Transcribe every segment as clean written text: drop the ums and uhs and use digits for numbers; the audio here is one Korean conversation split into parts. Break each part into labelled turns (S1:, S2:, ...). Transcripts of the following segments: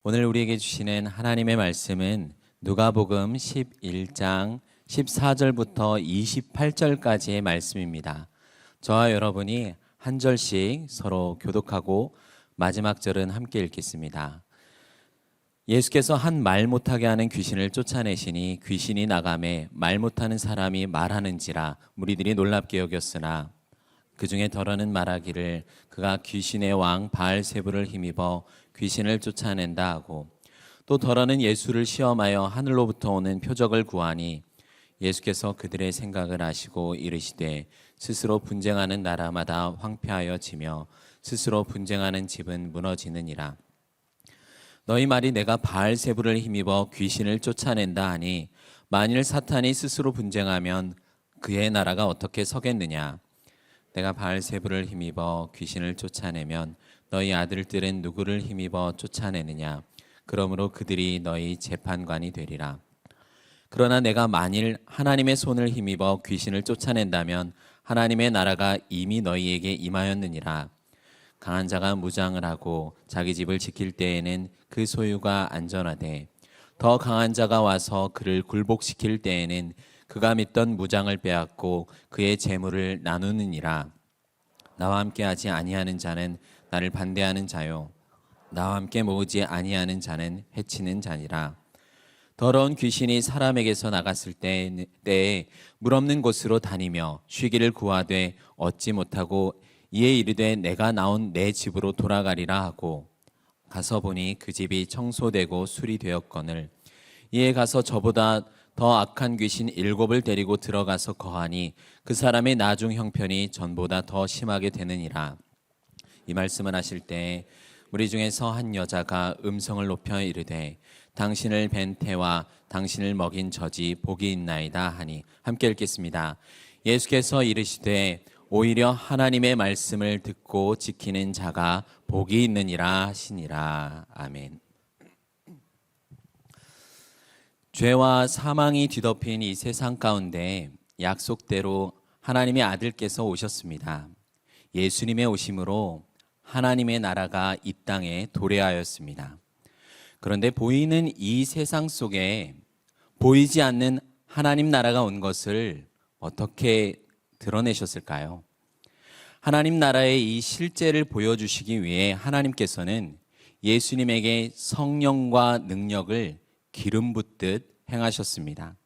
S1: 오늘 우리에게 주시는 하나님의 말씀은 누가복음 11장 14절부터 28절까지의 말씀입니다. 저와 여러분이 한 절씩 서로 교독하고 마지막 절은 함께 읽겠습니다. 예수께서 한 말 못하게 하는 귀신을 쫓아내시니 귀신이 나가매 말 못하는 사람이 말하는지라 무리들이 놀랍게 여겼으나 그 중에 더러는 말하기를 그가 귀신의 왕 바알세불을 힘입어 귀신을 쫓아낸다 하고, 또 더러는 예수를 시험하여 하늘로부터 오는 표적을 구하니 예수께서 그들의 생각을 아시고 이르시되 스스로 분쟁하는 나라마다 황폐하여 지며 스스로 분쟁하는 집은 무너지느니라. 너희 말이 내가 바알세불을 힘입어 귀신을 쫓아낸다 하니 만일 사탄이 스스로 분쟁하면 그의 나라가 어떻게 서겠느냐. 내가 바알세불을 힘입어 귀신을 쫓아내면 너희 아들들은 누구를 힘입어 쫓아내느냐. 그러므로 그들이 너희 재판관이 되리라. 그러나 내가 만일 하나님의 손을 힘입어 귀신을 쫓아낸다면 하나님의 나라가 이미 너희에게 임하였느니라. 강한 자가 무장을 하고 자기 집을 지킬 때에는 그 소유가 안전하되 더 강한 자가 와서 그를 굴복시킬 때에는 그가 믿던 무장을 빼앗고 그의 재물을 나누느니라. 나와 함께 하지 아니하는 자는 나를 반대하는 자요 나와 함께 모으지 아니하는 자는 해치는 자니라. 더러운 귀신이 사람에게서 나갔을 때에 물 없는 곳으로 다니며 쉬기를 구하되 얻지 못하고 이에 이르되 내가 나온 내 집으로 돌아가리라 하고 가서 보니 그 집이 청소되고 수리되었거늘 이에 가서 저보다 더 악한 귀신 7을 데리고 들어가서 거하니 그 사람의 나중 형편이 전보다 더 심하게 되느니라. 이 말씀을 하실 때 우리 중에서 한 여자가 음성을 높여 이르되 당신을 뵌 태와 당신을 먹인 젖이 복이 있나이다 하니 함께 읽겠습니다. 예수께서 이르시되 오히려 하나님의 말씀을 듣고 지키는 자가 복이 있느니라 하시니라. 아멘. 죄와 사망이 뒤덮인 이 세상 가운데 약속대로 하나님의 아들께서 오셨습니다. 예수님의 오심으로 하나님의 나라가 이 땅에 도래하였습니다. 그런데 보이는 이 세상 속에 보이지 않는 하나님 나라가 온 것을 어떻게 드러내셨을까요? 하나님 나라의 이 실제를 보여주시기 위해 하나님께서는 예수님에게 성령과 능력을 기름 붓듯 행하셨습니다.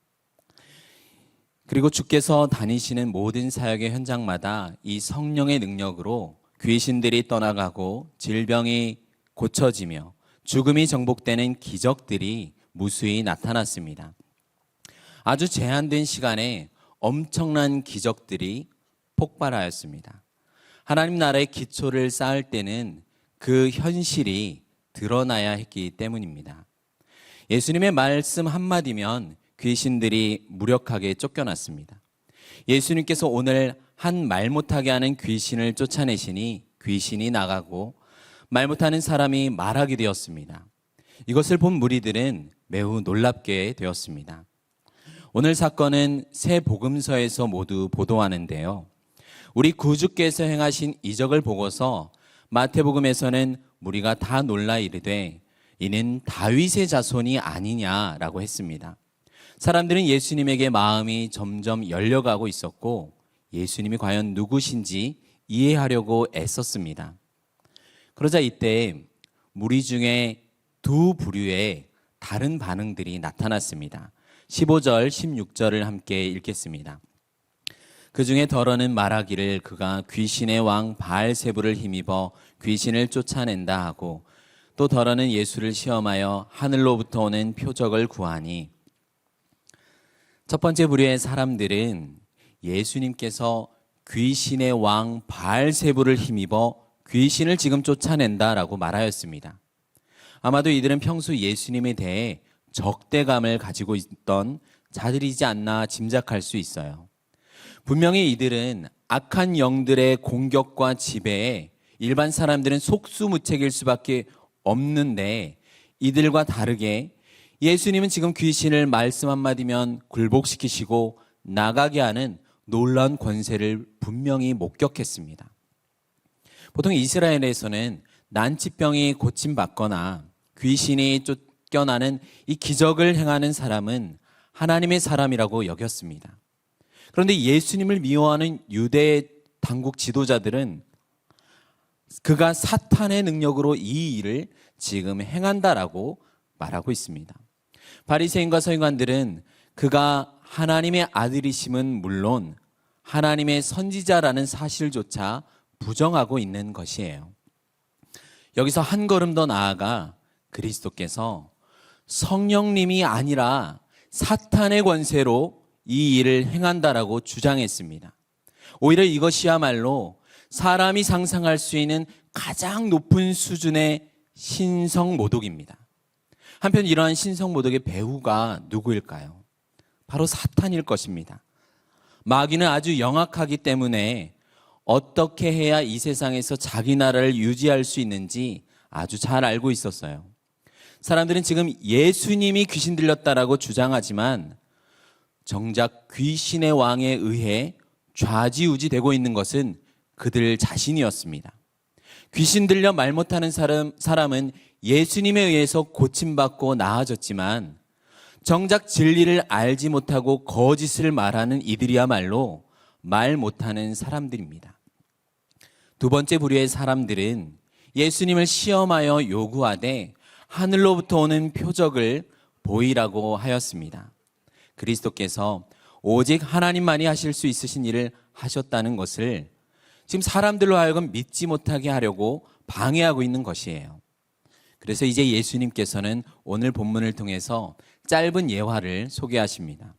S1: 그리고 주께서 다니시는 모든 사역의 현장마다 이 성령의 능력으로 귀신들이 떠나가고 질병이 고쳐지며 죽음이 정복되는 기적들이 무수히 나타났습니다. 아주 제한된 시간에 엄청난 기적들이 폭발하였습니다. 하나님 나라의 기초를 쌓을 때는 그 현실이 드러나야 했기 때문입니다. 예수님의 말씀 한마디면 귀신들이 무력하게 쫓겨났습니다. 예수님께서 오늘 한 말 못하게 하는 귀신을 쫓아내시니 귀신이 나가고 말 못하는 사람이 말하게 되었습니다. 이것을 본 무리들은 매우 놀랍게 되었습니다. 오늘 사건은 새 복음서에서 모두 보도하는데요. 우리 구주께서 행하신 이적을 보고서 마태복음에서는 무리가 다 놀라 이르되 이는 다윗의 자손이 아니냐라고 했습니다. 사람들은 예수님에게 마음이 점점 열려가고 있었고 예수님이 과연 누구신지 이해하려고 애썼습니다. 그러자 이때 무리 중에 두 부류의 다른 반응들이 나타났습니다. 15절, 16절을 함께 읽겠습니다. 그 중에 더러는 말하기를 그가 귀신의 왕 바알세불을 힘입어 귀신을 쫓아낸다 하고 또 더러는 예수를 시험하여 하늘로부터 오는 표적을 구하니. 첫 번째 부류의 사람들은 예수님께서 귀신의 왕 바알세불을 힘입어 귀신을 지금 쫓아낸다라고 말하였습니다. 아마도 이들은 평소 예수님에 대해 적대감을 가지고 있던 자들이지 않나 짐작할 수 있어요. 분명히 이들은 악한 영들의 공격과 지배에 일반 사람들은 속수무책일 수밖에 없는데 이들과 다르게 예수님은 지금 귀신을 말씀 한마디면 굴복시키시고 나가게 하는 놀라운 권세를 분명히 목격했습니다. 보통 이스라엘에서는 난치병이 고침받거나 귀신이 쫓겨나는 이 기적을 행하는 사람은 하나님의 사람이라고 여겼습니다. 그런데 예수님을 미워하는 유대 당국 지도자들은 그가 사탄의 능력으로 이 일을 지금 행한다라고 말하고 있습니다. 바리새인과 서기관들은 그가 하나님의 아들이심은 물론 하나님의 선지자라는 사실조차 부정하고 있는 것이에요. 여기서 한 걸음 더 나아가 그리스도께서 성령님이 아니라 사탄의 권세로 이 일을 행한다라고 주장했습니다. 오히려 이것이야말로 사람이 상상할 수 있는 가장 높은 수준의 신성모독입니다. 한편 이러한 신성모독의 배후가 누구일까요? 바로 사탄일 것입니다. 마귀는 아주 영악하기 때문에 어떻게 해야 이 세상에서 자기 나라를 유지할 수 있는지 아주 잘 알고 있었어요. 사람들은 지금 예수님이 귀신 들렸다라고 주장하지만 정작 귀신의 왕에 의해 좌지우지되고 있는 것은 그들 자신이었습니다. 귀신 들려 말 못하는 사람은 예수님에 의해서 고침받고 나아졌지만 정작 진리를 알지 못하고 거짓을 말하는 이들이야말로 말 못하는 사람들입니다. 두 번째 부류의 사람들은 예수님을 시험하여 요구하되 하늘로부터 오는 표적을 보이라고 하였습니다. 그리스도께서 오직 하나님만이 하실 수 있으신 일을 하셨다는 것을 지금 사람들로 하여금 믿지 못하게 하려고 방해하고 있는 것이에요. 그래서 이제 예수님께서는 오늘 본문을 통해서 짧은 예화를 소개하십니다.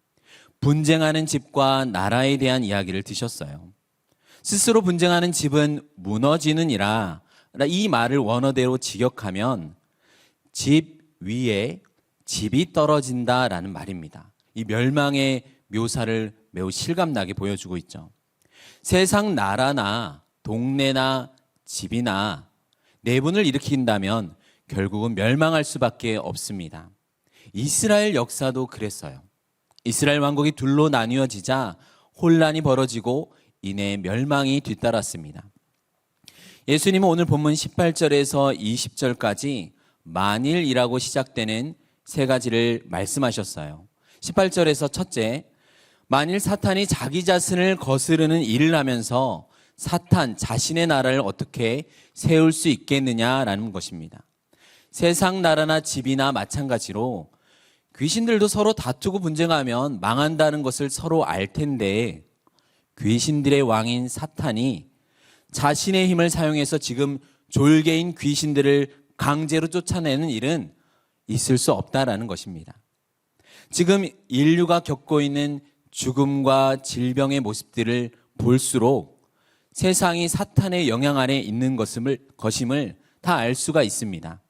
S1: 분쟁하는 집과 나라에 대한 이야기를 드셨어요. 스스로 분쟁하는 집은 무너지느니라, 이 말을 원어대로 직역하면 집 위에 집이 떨어진다라는 말입니다. 이 멸망의 묘사를 매우 실감나게 보여주고 있죠. 세상 나라나 동네나 집이나 내분을 일으킨다면 결국은 멸망할 수밖에 없습니다. 이스라엘 역사도 그랬어요. 이스라엘 왕국이 둘로 나뉘어지자 혼란이 벌어지고 이내 멸망이 뒤따랐습니다. 예수님은 오늘 본문 18절에서 20절까지 만일이라고 시작되는 세 가지를 말씀하셨어요. 18절에서 첫째, 만일 사탄이 자기 자신을 거스르는 일을 하면서 사탄 자신의 나라를 어떻게 세울 수 있겠느냐라는 것입니다. 세상 나라나 집이나 마찬가지로 귀신들도 서로 다투고 분쟁하면 망한다는 것을 서로 알 텐데 귀신들의 왕인 사탄이 자신의 힘을 사용해서 지금 졸개인 귀신들을 강제로 쫓아내는 일은 있을 수 없다라는 것입니다. 지금 인류가 겪고 있는 죽음과 질병의 모습들을 볼수록 세상이 사탄의 영향 아래 있는 것임을 다 알 수가 있습니다.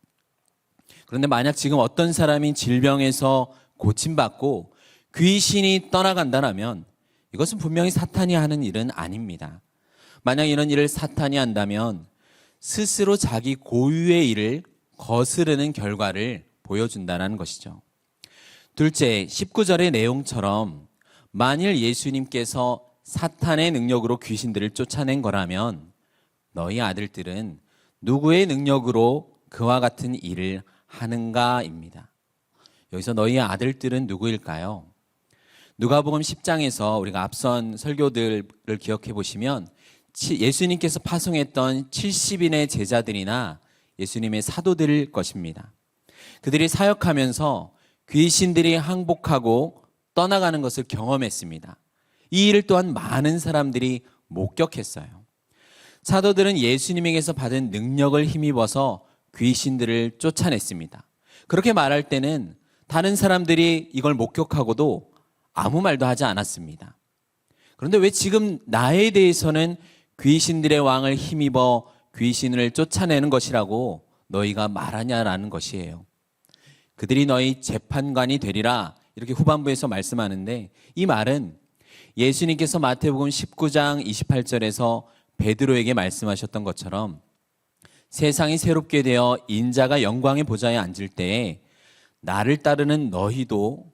S1: 그런데 만약 지금 어떤 사람이 질병에서 고침받고 귀신이 떠나간다면 이것은 분명히 사탄이 하는 일은 아닙니다. 만약 이런 일을 사탄이 한다면 스스로 자기 고유의 일을 거스르는 결과를 보여준다는 것이죠. 둘째, 19절의 내용처럼 만일 예수님께서 사탄의 능력으로 귀신들을 쫓아낸 거라면 너희 아들들은 누구의 능력으로 그와 같은 일을 하는가입니다. 여기서 너희 아들들은 누구일까요? 누가복음 10장에서 우리가 앞선 설교들을 기억해 보시면 예수님께서 파송했던 70인의 제자들이나 예수님의 사도들일 것입니다. 그들이 사역하면서 귀신들이 항복하고 떠나가는 것을 경험했습니다. 이 일을 또한 많은 사람들이 목격했어요. 사도들은 예수님에게서 받은 능력을 힘입어서 귀신들을 쫓아냈습니다. 그렇게 말할 때는 다른 사람들이 이걸 목격하고도 아무 말도 하지 않았습니다. 그런데 왜 지금 나에 대해서는 귀신들의 왕을 힘입어 귀신을 쫓아내는 것이라고 너희가 말하냐라는 것이에요. 그들이 너희 재판관이 되리라 이렇게 후반부에서 말씀하는데 이 말은 예수님께서 마태복음 19장 28절에서 베드로에게 말씀하셨던 것처럼 세상이 새롭게 되어 인자가 영광의 보좌에 앉을 때에 나를 따르는 너희도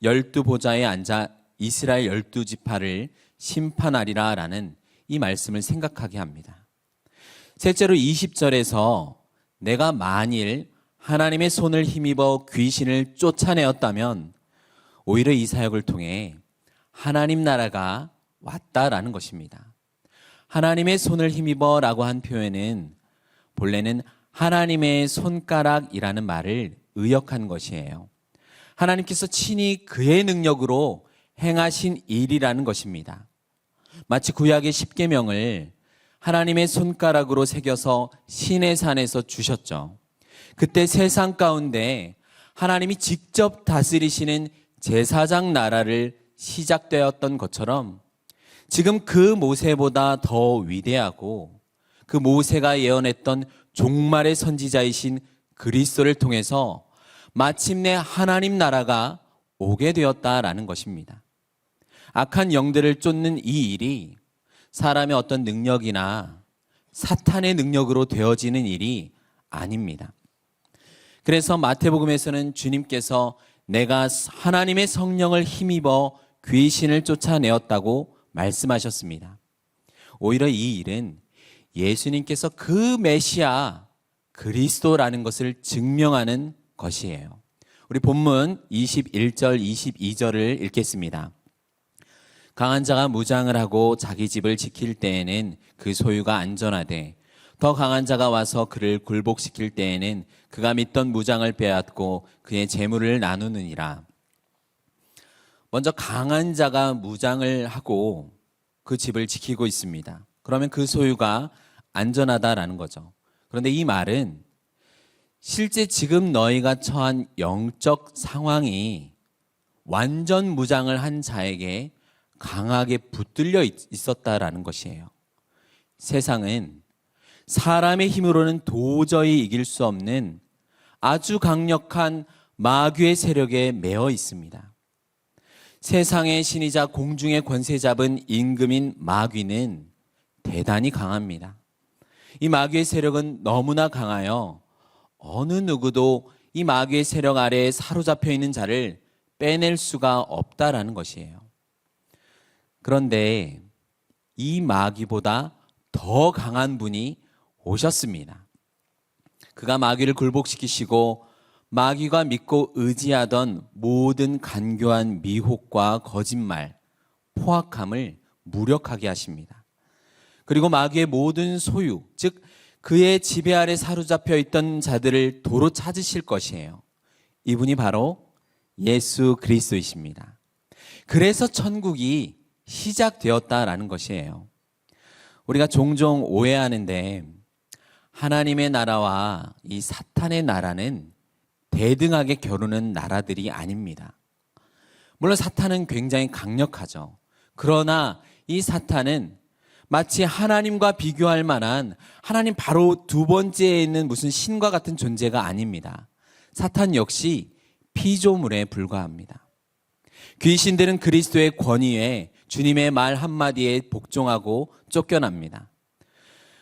S1: 12보좌에 앉아 이스라엘 12지파를 심판하리라 라는 이 말씀을 생각하게 합니다. 셋째로 20절에서 내가 만일 하나님의 손을 힘입어 귀신을 쫓아내었다면 오히려 이 사역을 통해 하나님 나라가 왔다라는 것입니다. 하나님의 손을 힘입어라고 한 표현은 본래는 하나님의 손가락이라는 말을 의역한 것이에요. 하나님께서 친히 그의 능력으로 행하신 일이라는 것입니다. 마치 구약의 십계명을 하나님의 손가락으로 새겨서 시내산에서 주셨죠. 그때 세상 가운데 하나님이 직접 다스리시는 제사장 나라를 시작되었던 것처럼 지금 그 모세보다 더 위대하고 그 모세가 예언했던 종말의 선지자이신 그리스도를 통해서 마침내 하나님 나라가 오게 되었다라는 것입니다. 악한 영들을 쫓는 이 일이 사람의 어떤 능력이나 사탄의 능력으로 되어지는 일이 아닙니다. 그래서 마태복음에서는 주님께서 내가 하나님의 성령을 힘입어 귀신을 쫓아내었다고 말씀하셨습니다. 오히려 이 일은 예수님께서 그 메시아 그리스도라는 것을 증명하는 것이에요. 우리 본문 21절 22절을 읽겠습니다. 강한 자가 무장을 하고 자기 집을 지킬 때에는 그 소유가 안전하되 더 강한 자가 와서 그를 굴복시킬 때에는 그가 믿던 무장을 빼앗고 그의 재물을 나누느니라. 먼저 강한 자가 무장을 하고 그 집을 지키고 있습니다. 그러면 그 소유가 안전하다라는 거죠. 그런데 이 말은 실제 지금 너희가 처한 영적 상황이 완전 무장을 한 자에게 강하게 붙들려 있었다라는 것이에요. 세상은 사람의 힘으로는 도저히 이길 수 없는 아주 강력한 마귀의 세력에 매어 있습니다. 세상의 신이자 공중의 권세 잡은 임금인 마귀는 대단히 강합니다. 이 마귀의 세력은 너무나 강하여 어느 누구도 이 마귀의 세력 아래에 사로잡혀 있는 자를 빼낼 수가 없다라는 것이에요. 그런데 이 마귀보다 더 강한 분이 오셨습니다. 그가 마귀를 굴복시키시고 마귀가 믿고 의지하던 모든 간교한 미혹과 거짓말, 포악함을 무력하게 하십니다. 그리고 마귀의 모든 소유, 즉 그의 지배 아래 사로잡혀 있던 자들을 도로 찾으실 것이에요. 이분이 바로 예수 그리스도이십니다. 그래서 천국이 시작되었다라는 것이에요. 우리가 종종 오해하는데 하나님의 나라와 이 사탄의 나라는 대등하게 겨루는 나라들이 아닙니다. 물론 사탄은 굉장히 강력하죠. 그러나 이 사탄은 마치 하나님과 비교할 만한 하나님 바로 두 번째에 있는 무슨 신과 같은 존재가 아닙니다. 사탄 역시 피조물에 불과합니다. 귀신들은 그리스도의 권위에 주님의 말 한마디에 복종하고 쫓겨납니다.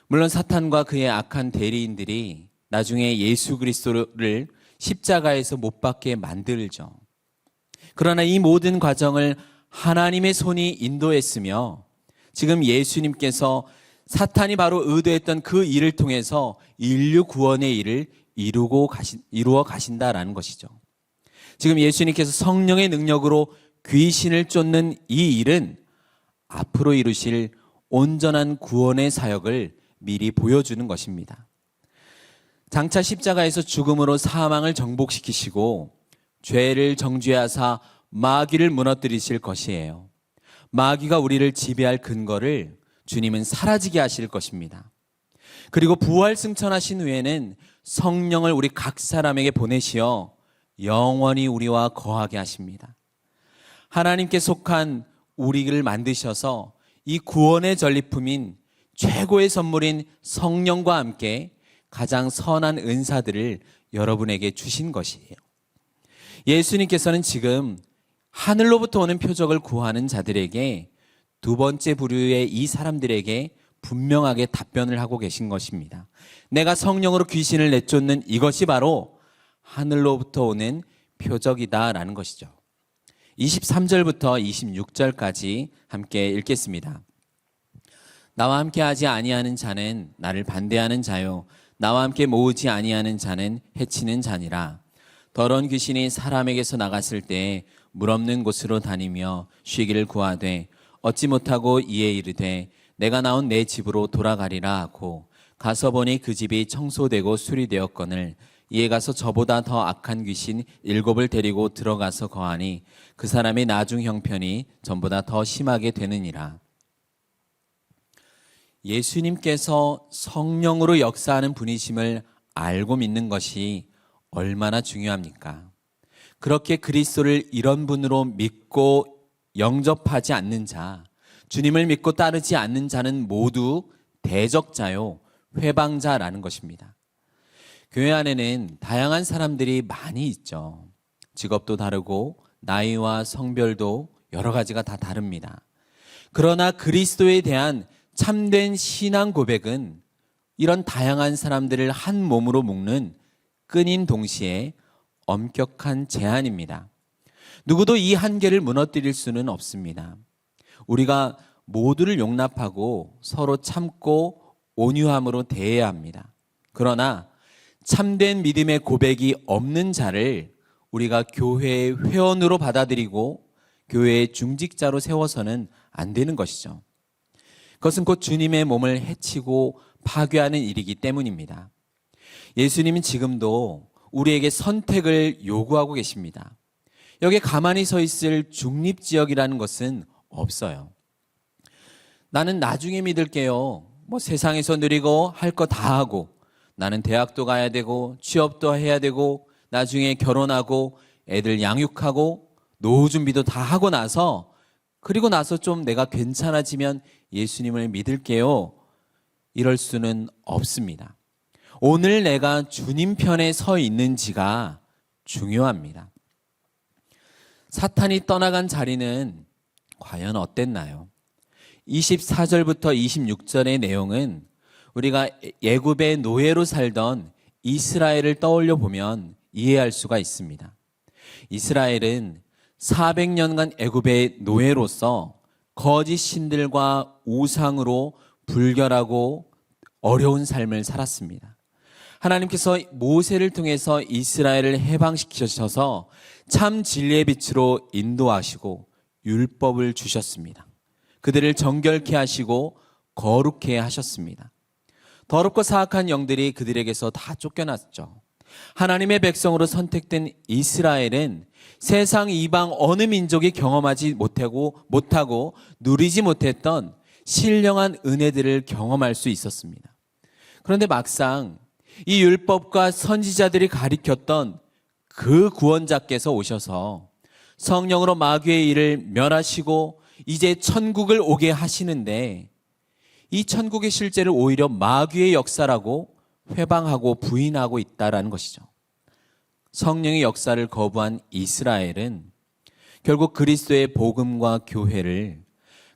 S1: 물론 사탄과 그의 악한 대리인들이 나중에 예수 그리스도를 십자가에서 못 박게 만들죠. 그러나 이 모든 과정을 하나님의 손이 인도했으며 지금 예수님께서 사탄이 바로 의도했던 그 일을 통해서 인류 구원의 일을 이루어 가신다라는 것이죠. 지금 예수님께서 성령의 능력으로 귀신을 쫓는 이 일은 앞으로 이루실 온전한 구원의 사역을 미리 보여주는 것입니다. 장차 십자가에서 죽음으로 사망을 정복시키시고 죄를 정죄하사 마귀를 무너뜨리실 것이에요. 마귀가 우리를 지배할 근거를 주님은 사라지게 하실 것입니다. 그리고 부활 승천하신 후에는 성령을 우리 각 사람에게 보내시어 영원히 우리와 거하게 하십니다. 하나님께 속한 우리를 만드셔서 이 구원의 전리품인 최고의 선물인 성령과 함께 가장 선한 은사들을 여러분에게 주신 것이에요. 예수님께서는 지금 하늘로부터 오는 표적을 구하는 자들에게 두 번째 부류의 이 사람들에게 분명하게 답변을 하고 계신 것입니다. 내가 성령으로 귀신을 내쫓는 이것이 바로 하늘로부터 오는 표적이다라는 것이죠. 23절부터 26절까지 함께 읽겠습니다. 나와 함께 하지 아니하는 자는 나를 반대하는 자요 나와 함께 모으지 아니하는 자는 해치는 자니라. 더러운 귀신이 사람에게서 나갔을 때 물 없는 곳으로 다니며 쉬기를 구하되 얻지 못하고 이에 이르되 내가 나온 내 집으로 돌아가리라 하고 가서 보니 그 집이 청소되고 수리되었거늘 이에 가서 저보다 더 악한 귀신 7을 데리고 들어가서 거하니 그 사람의 나중 형편이 전보다 더 심하게 되느니라. 예수님께서 성령으로 역사하는 분이심을 알고 믿는 것이 얼마나 중요합니까? 그렇게 그리스도를 이런 분으로 믿고 영접하지 않는 자, 주님을 믿고 따르지 않는 자는 모두 대적자요, 회방자라는 것입니다. 교회 안에는 다양한 사람들이 많이 있죠. 직업도 다르고 나이와 성별도 여러 가지가 다 다릅니다. 그러나 그리스도에 대한 참된 신앙 고백은 이런 다양한 사람들을 한 몸으로 묶는 끈인 동시에 엄격한 제한입니다. 누구도 이 한계를 무너뜨릴 수는 없습니다. 우리가 모두를 용납하고 서로 참고 온유함으로 대해야 합니다. 그러나 참된 믿음의 고백이 없는 자를 우리가 교회의 회원으로 받아들이고 교회의 중직자로 세워서는 안 되는 것이죠. 그것은 곧 주님의 몸을 해치고 파괴하는 일이기 때문입니다. 예수님은 지금도 우리에게 선택을 요구하고 계십니다. 여기에 가만히 서 있을 중립지역이라는 것은 없어요. 나는 나중에 믿을게요. 세상에서 누리고 할 거 다 하고 나는 대학도 가야 되고 취업도 해야 되고 나중에 결혼하고 애들 양육하고 노후 준비도 다 하고 나서 그리고 나서 좀 내가 괜찮아지면 예수님을 믿을게요. 이럴 수는 없습니다. 오늘 내가 주님 편에 서 있는지가 중요합니다. 사탄이 떠나간 자리는 과연 어땠나요? 24절부터 26절의 내용은 우리가 애굽의 노예로 살던 이스라엘을 떠올려 보면 이해할 수가 있습니다. 이스라엘은 400년간 애굽의 노예로서 거짓 신들과 우상으로 불결하고 어려운 삶을 살았습니다. 하나님께서 모세를 통해서 이스라엘을 해방시키셔서 참 진리의 빛으로 인도하시고 율법을 주셨습니다. 그들을 정결케 하시고 거룩해 하셨습니다. 더럽고 사악한 영들이 그들에게서 다 쫓겨났죠. 하나님의 백성으로 선택된 이스라엘은 세상 이방 어느 민족이 경험하지 못하고 누리지 못했던 신령한 은혜들을 경험할 수 있었습니다. 그런데 막상 이 율법과 선지자들이 가리켰던 그 구원자께서 오셔서 성령으로 마귀의 일을 멸하시고 이제 천국을 오게 하시는데 이 천국의 실제를 오히려 마귀의 역사라고 회방하고 부인하고 있다라는 것이죠. 성령의 역사를 거부한 이스라엘은 결국 그리스도의 복음과 교회를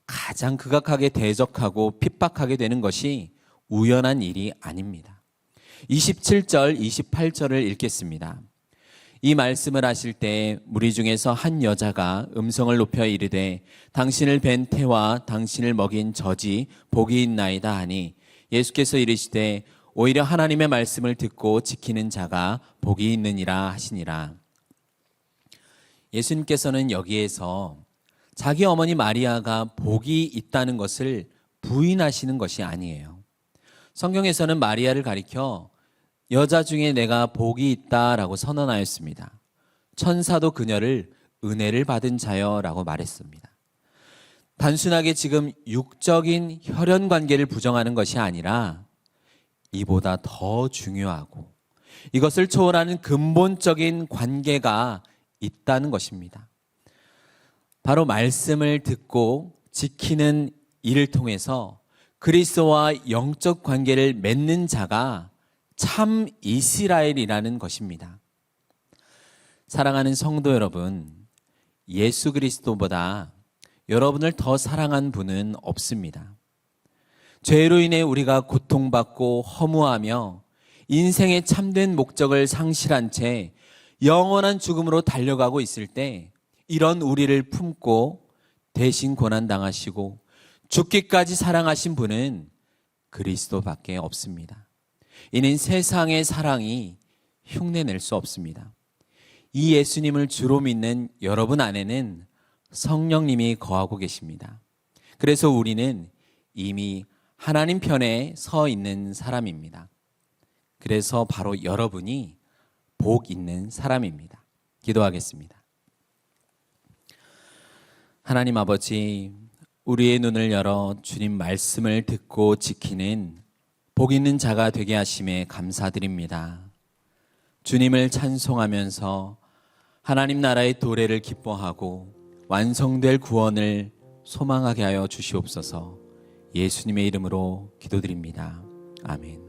S1: 가장 극악하게 대적하고 핍박하게 되는 것이 우연한 일이 아닙니다. 27절, 28절을 읽겠습니다. 이 말씀을 하실 때 무리 중에서 한 여자가 음성을 높여 이르되 당신을 뵌 태와 당신을 먹인 젖이 복이 있나이다 하니 예수께서 이르시되 오히려 하나님의 말씀을 듣고 지키는 자가 복이 있느니라 하시니라. 예수님께서는 여기에서 자기 어머니 마리아가 복이 있다는 것을 부인하시는 것이 아니에요. 성경에서는 마리아를 가리켜 여자 중에 내가 복이 있다라고 선언하였습니다. 천사도 그녀를 은혜를 받은 자여라고 말했습니다. 단순하게 지금 육적인 혈연 관계를 부정하는 것이 아니라 이보다 더 중요하고 이것을 초월하는 근본적인 관계가 있다는 것입니다. 바로 말씀을 듣고 지키는 일을 통해서 그리스도와 영적 관계를 맺는 자가 참 이스라엘이라는 것입니다. 사랑하는 성도 여러분, 예수 그리스도보다 여러분을 더 사랑한 분은 없습니다. 죄로 인해 우리가 고통받고 허무하며 인생의 참된 목적을 상실한 채 영원한 죽음으로 달려가고 있을 때 이런 우리를 품고 대신 고난당하시고 죽기까지 사랑하신 분은 그리스도밖에 없습니다. 이는 세상의 사랑이 흉내낼 수 없습니다. 이 예수님을 주로 믿는 여러분 안에는 성령님이 거하고 계십니다. 그래서 우리는 이미 하나님 편에 서 있는 사람입니다. 그래서 바로 여러분이 복 있는 사람입니다. 기도하겠습니다. 하나님 아버지, 우리의 눈을 열어 주님 말씀을 듣고 지키는 복 있는 자가 되게 하심에 감사드립니다. 주님을 찬송하면서 하나님 나라의 도래를 기뻐하고 완성될 구원을 소망하게 하여 주시옵소서. 예수님의 이름으로 기도드립니다. 아멘.